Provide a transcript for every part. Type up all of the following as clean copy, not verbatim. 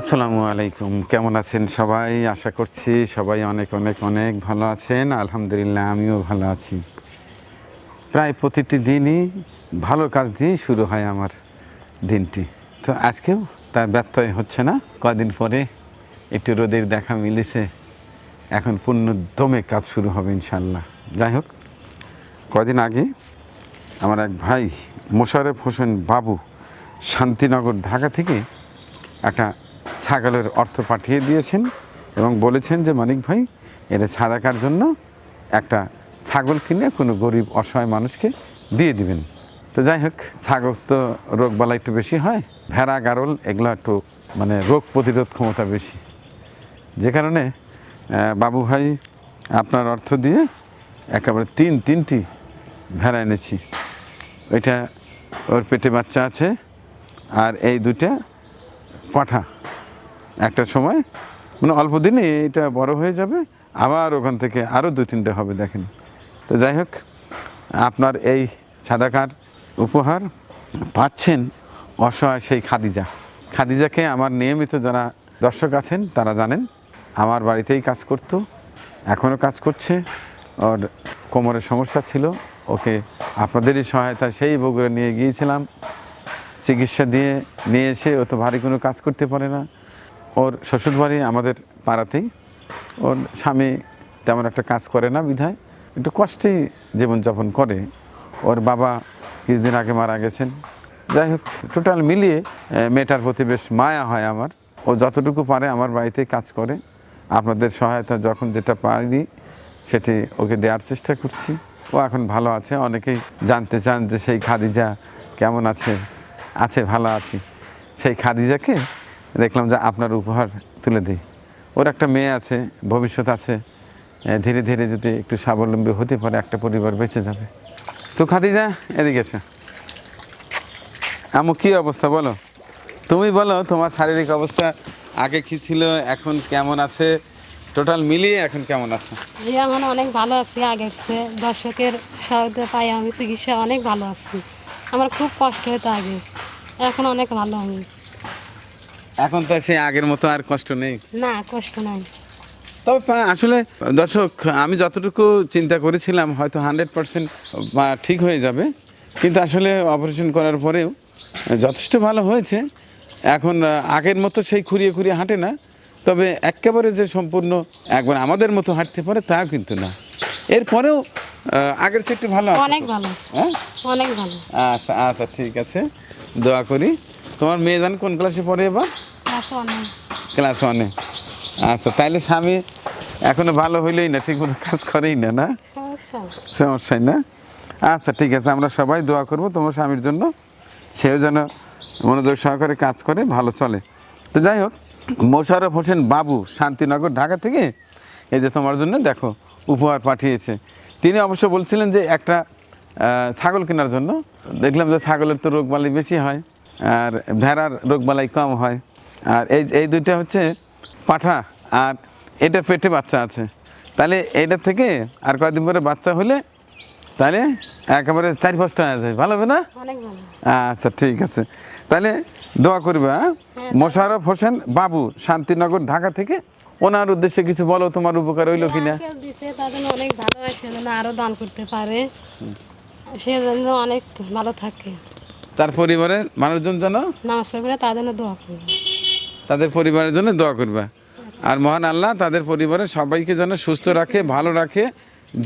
আসসালামু আলাইকুম, কেমন আছেন সবাই? আশা করছি সবাই অনেক অনেক অনেক ভালো আছেন। আলহামদুলিল্লাহ, আমিও ভালো আছি। প্রায় প্রতিটি দিনই ভালো কাজ দিয়েই শুরু হয় আমার দিনটি। তো আজকেও তার ব্যত্যয় হচ্ছে না। কদিন পরে একটু রোদের দেখা মিলেছে, এখন পূর্ণ দমে কাজ শুরু হবে ইনশাল্লাহ। যাই হোক, কদিন আগে আমার এক ভাই মোশাররফ হোসেন বাবু শান্তিনগর ঢাকা থেকে একটা ছাগলের অর্থ পাঠিয়ে দিয়েছেন এবং বলেছেন যে মানিক ভাই, এর সাদাকার জন্য একটা ছাগল কিনে কোনো গরিব অসহায় মানুষকে দিয়ে দিবেন। তো যাই হোক, ছাগল তো রোগবালা একটু বেশি হয়, ভেড়া গারল এগুলো একটু মানে রোগ প্রতিরোধ ক্ষমতা বেশি, যে কারণে বাবু ভাই আপনার অর্থ দিয়ে একেবারে তিনটি ভেড়া এনেছি। ওইটা ওর পেটে বাচ্চা আছে, আর এই দুইটা পাঠা। একটা সময় মানে অল্প দিনে এটা বড় হয়ে যাবে, আবার ওখান থেকে আরও 2-3টে হবে, দেখেন। তো যাই হোক, আপনার এই সাদাকার উপহার পাচ্ছেন অসহায় সেই খাদিজাকে আমার নিয়মিত যারা দর্শক আছেন তারা জানেন, আমার বাড়িতেই কাজ করতো, এখনও কাজ করছে। ওর কোমরের সমস্যা ছিল, ওকে আপনাদেরই সহায়তায় সেই বগুড়া নিয়ে গিয়েছিলাম, চিকিৎসা দিয়ে নিয়ে এসে। ও তো ভারী কোনো কাজ করতে পারে না। ওর শ্বশুরবাড়ি আমাদের পাড়াতেই, ওর স্বামী তেমন একটা কাজ করে না বিধায় একটু কষ্টেই জীবনযাপন করে। ওর বাবা কিছুদিন আগে মারা গেছেন। যাই হোক, টোটাল মিলিয়ে মেয়েটার প্রতি বেশ মায়া হয় আমার। ও যতটুকু পারে আমার বাড়িতেই কাজ করে। আপনাদের সহায়তা যখন যেটা পারি সেটি ওকে দেওয়ার চেষ্টা করছি। ও এখন ভালো আছে। অনেকেই জানতে চান যে সেই খাদিজা কেমন আছে। ভালো আছি। সেই খাদিজাকে দেখলাম যে আপনার উপহার তুলে দিই। ওর একটা মেয়ে আছে, ভবিষ্যৎ আছে, ধীরে ধীরে যদি একটু স্বাবলম্বী হতে পারে একটা পরিবার বেঁচে যাবে। তো খাদিজা, এদিকে এসো। আম্মু, কী অবস্থা বলো? তুমি বলো, তোমার শারীরিক অবস্থা আগে কী ছিল, এখন কেমন আছে, টোটাল মিলিয়ে এখন কেমন আছে? জি, এখন অনেক ভালো আছি। আগের চেয়ে দর্শকের সহায়তা পাই আমি, চিকিৎসা অনেক ভালো আছি। আমার খুব কষ্ট হতো আগে, এখন অনেক ভালো আমি। এখন তো সেই আগের মতো আর কষ্ট নেই? না, কষ্ট নাই। তবে আসলে দর্শক, আমি যতটুকু চিন্তা করেছিলাম হয়তো 100% ঠিক হয়ে যাবে, কিন্তু আসলে অপারেশন করার পরেও যথেষ্ট ভালো হয়েছে। এখন আগের মতো সেই খুঁড়িয়ে খুঁড়িয়ে হাঁটে না, তবে একেবারে যে সম্পূর্ণ একবার আমাদের মতো হাঁটতে পারে তাও কিন্তু না। এরপরেও আগের চেয়ে একটু ভালো আছে। অনেক ভালো আছে। হ্যাঁ, অনেক ভালো। আচ্ছা আচ্ছা, ঠিক আছে, দোয়া করি। তোমার মেয়ে জান কোন ক্লাসে পড়ে এবার? ক্লাস 1-এ। আচ্ছা, তাইলে স্বামী এখনো ভালো হইলেই না, ঠিক মতো কাজ করেই না, না সমস্যাই না? আচ্ছা, ঠিক আছে, আমরা সবাই দোয়া করব তোমার স্বামীর জন্য, সেও যেন মনোযোগ সহকারে কাজ করে, ভালো চলে। তো যাই হোক, মোশাররফ হোসেন বাবু শান্তিনগর ঢাকা থেকে এই যে তোমার জন্য দেখো উপহার পাঠিয়েছে। তিনি অবশ্য বলছিলেন যে একটা ছাগল কেনার জন্য। দেখলাম যে ছাগলের তো রোগবালাই বেশি হয়, আর ভেড়ার রোগবালাই কম হয়। আর এই দুইটা হচ্ছে পাঠা, আর এটার পেটে বাচ্চা আছে। তাহলে এইটার থেকে আর কয়েকদিন পরে বাচ্চা হলে তাহলে একেবারে 4-5টা হয়ে যায়, ভালো হবে না? আচ্ছা, ঠিক আছে, তাহলে দোয়া করবে। হ্যাঁ, মোশাররফ হোসেন বাবু শান্তিনগর ঢাকা থেকে, ওনার উদ্দেশ্যে কিছু বলো, তোমার উপকার হইলো কিনা? তাদের অনেক ভালো হয়, সেজন্য আরো দান করতে পারে, সেজন্য অনেক ভালো থাকে। তার পরিবারের মানুষজন যেন নামাজ পড়বে, তার জন্য দোয়া করবে, তাদের পরিবারের জন্য দোয়া করবে। আর মহান আল্লাহ তাদের পরিবারের সবাইকে যেন সুস্থ রাখে, ভালো রাখে।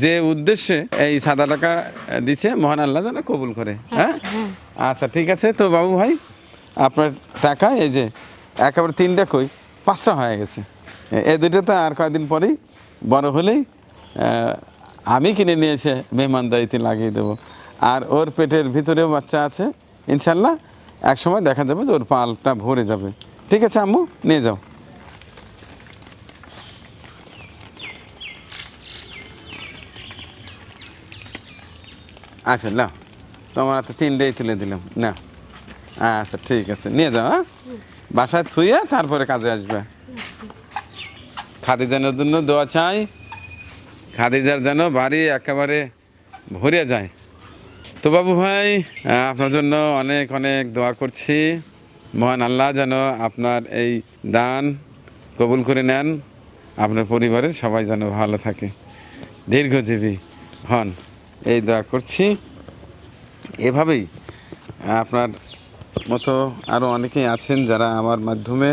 যে উদ্দেশ্যে এই সাদা টাকা দিছে, মহান আল্লাহ যেন কবুল করে। হ্যাঁ, আচ্ছা, ঠিক আছে। তো বাবু ভাই, আপনার টাকা এই যে একেবারে 3টা কই 5টা হয়ে গেছে। এই দুটো তো আর কয়েকদিন পরেই বড় হলেই আমি কিনে নিয়ে এসে মেহমানদারিতে লাগিয়ে দেবো। আর ওর পেটের ভিতরেও বাচ্চা আছে, ইনশাল্লাহ এক সময় দেখা যাবে যে ওর পালটা ভরে যাবে। ঠিক আছে আম্মু, নিয়ে যাও। আচ্ছা, নাও, তোমার হাতে 3টেই তুলে দিলাম, না? আচ্ছা, ঠিক আছে, নিয়ে যাও। হ্যাঁ, বাসায় থুয়ে তারপরে কাজে আসবে। খাদিজার জন্য দোয়া চাই, খাদিজার যেন বাড়ি একেবারে ভরে যায়। তো বাবু ভাই, আপনার জন্য অনেক অনেক দোয়া করছি। মহান আল্লাহ যেন আপনার এই দান কবুল করে নেন, আপনার পরিবারের সবাই যেন ভালো থাকে, দীর্ঘজীবী হন, এই দোয়া করছি। এভাবেই আপনার মতো আরও অনেকেই আছেন যারা আমার মাধ্যমে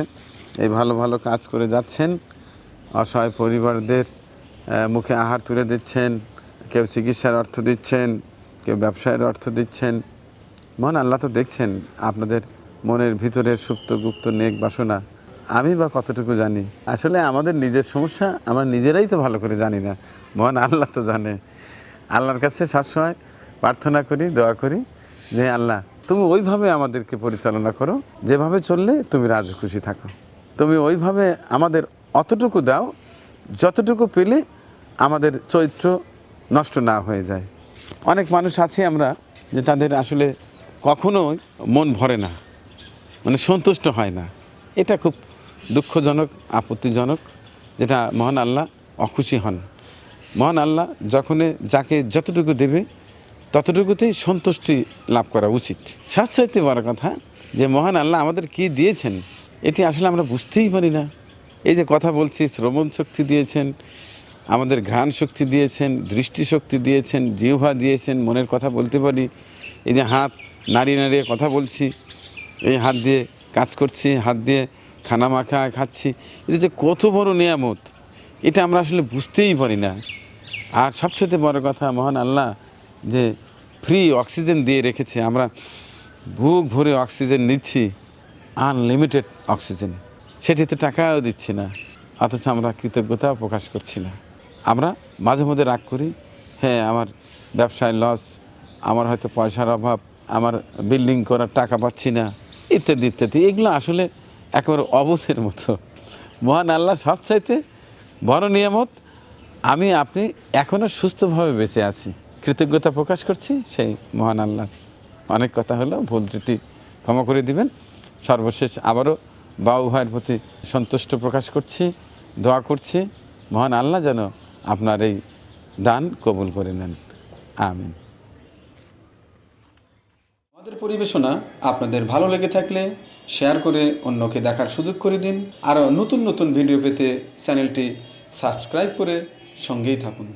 এই ভালো ভালো কাজ করে যাচ্ছেন, অসহায় পরিবারদের মুখে আহার তুলে দিচ্ছেন, কেউ চিকিৎসার অর্থ দিচ্ছেন, কেউ ব্যবসায়ের অর্থ দিচ্ছেন। মহান আল্লাহ তো দেখছেন আপনাদের মনের ভিতরের সুপ্ত গুপ্ত নেক বাসনা। আমি বা কতটুকু জানি, আসলে আমাদের নিজের সমস্যা আমরা নিজেরাই তো ভালো করে জানি না, মহান আল্লাহ তো জানে। আল্লাহর কাছে সবসময় প্রার্থনা করি, দোয়া করি যে আল্লাহ তুমি ওইভাবে আমাদেরকে পরিচালনা করো যেভাবে চললে তুমি রাজি খুশি থাকো। তুমি ওইভাবে আমাদের অতটুকু দাও যতটুকু পেলে আমাদের চরিত্র নষ্ট না হয়ে যায়। অনেক মানুষ আছে আমরা যে তাদের আসলে কখনোই মন ভরে না, মানে সন্তুষ্ট হয় না। এটা খুব দুঃখজনক, আপত্তিজনক, যেটা মহান আল্লাহ অখুশি হন। মহান আল্লাহ যখনই যাকে যতটুকু দেবে ততটুকুতেই সন্তুষ্টি লাভ করা উচিত। সবচাইতে বড় কথা যে মহান আল্লাহ আমাদের কি দিয়েছেন এটি আসলে আমরা বুঝতেই পারি না। এই যে কথা বলছি, শ্রবণ শক্তি দিয়েছেন, আমাদের ঘ্রাণ শক্তি দিয়েছেন, দৃষ্টিশক্তি দিয়েছেন, জিহ্বা দিয়েছেন, মনের কথা বলতে পারি। এই যে হাত নাড়িয়ে নাড়িয়ে কথা বলছি, এই হাত দিয়ে কাজ করছি, হাত দিয়ে খানা মাখা খাচ্ছি, এটা যে কত বড় নিয়ামত এটা আমরা আসলে বুঝতেই পারি না। আর সবচেয়ে বড় কথা মহান আল্লাহ যে ফ্রি অক্সিজেন দিয়ে রেখেছে, আমরা বুক ভরে অক্সিজেন নিচ্ছি, আনলিমিটেড অক্সিজেন, সেটিতে টাকাও দিচ্ছি না, অথচ আমরা কৃতজ্ঞতাও প্রকাশ করছি না। আমরা মাঝে মধ্যে রাগ করি, হ্যাঁ আমার ব্যবসায় লস, আমার হয়তো পয়সার অভাব, আমার বিল্ডিং করার টাকা পাচ্ছি না, ইত্যাদি ইত্যাদি। এগুলো আসলে একেবারে অবুঝের মতো। মহান আল্লাহ সবচাইতে বড় নিয়ামত আমি আপনি এখনও সুস্থভাবে বেঁচে আছি, কৃতজ্ঞতা প্রকাশ করছি সেই মহান আল্লাহ। অনেক কথা হলো, ভুল ত্রুটি ক্ষমা করে দিবেন। সর্বশেষ আবারও বাবু ভাইয়ের প্রতি সন্তুষ্ট প্রকাশ করছি, দোয়া করছি মহান আল্লাহ যেন আপনার এই দান কবুল করে নেন, আমিন। আমাদের পরিবেশনা আপনাদের ভালো লেগে থাকলে শেয়ার করে অন্যকে দেখার সুযোগ করে দিন। আরও নতুন নতুন ভিডিও পেতে চ্যানেলটি সাবস্ক্রাইব করে সঙ্গেই থাকুন।